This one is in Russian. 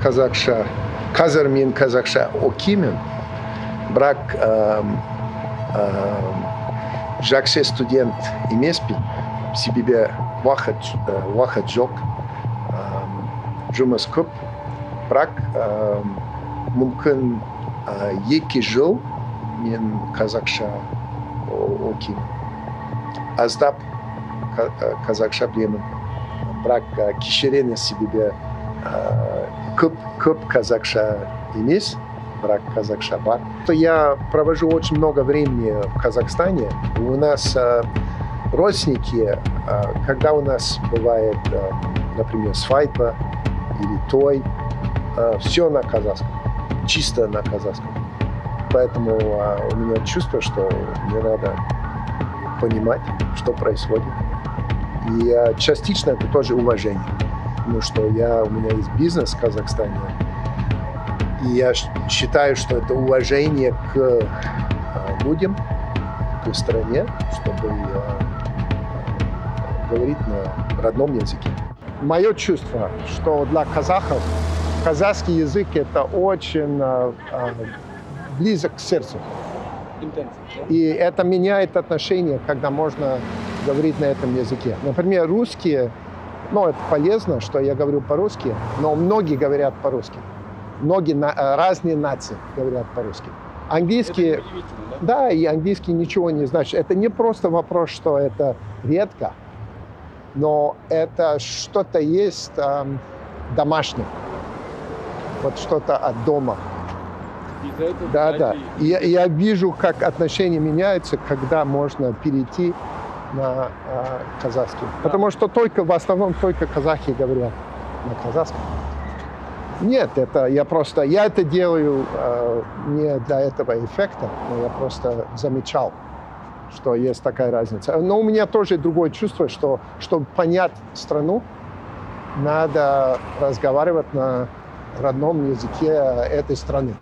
қазақша, қазір мен қазақша оқимын, бірақ жақсы студент емеспін, себебі уақыт жоқ, жұмыс көп, бірақ мүмкін 2 жыл мен қазақша оқимын. Аздап қазақша білемін, бірақ кешіріңіз, себебі көп қазақша емес, бірақ казахша бар. Я провожу очень много времени в Казахстане. У нас родственники, когда у нас бывает, например, свадьба или той, все на казахском, чисто на казахском. Поэтому у меня чувство, что мне надо понимать, что происходит. И частично это тоже уважение. Потому что у меня есть бизнес в Казахстане. И я считаю, что это уважение к людям, к стране, чтобы говорить на родном языке. Мое чувство, что для казахов казахский язык это очень близок к сердцу. И это меняет отношения, когда можно говорить на этом языке. Например, русские, это полезно, что я говорю по-русски, но многие говорят по-русски. Многие разные нации говорят по-русски. Английский, да, и английский ничего не значит. Это не просто вопрос, что это редко, но это что-то есть домашнее. Вот что-то от дома. Да. Я вижу, как отношения меняются, когда можно перейти на казахский. Потому что в основном только казахи говорят на казахском. Нет, я это делаю не для этого эффекта, но я просто замечал, что есть такая разница. Но у меня тоже другое чувство, что чтобы понять страну, надо разговаривать на родном языке этой страны.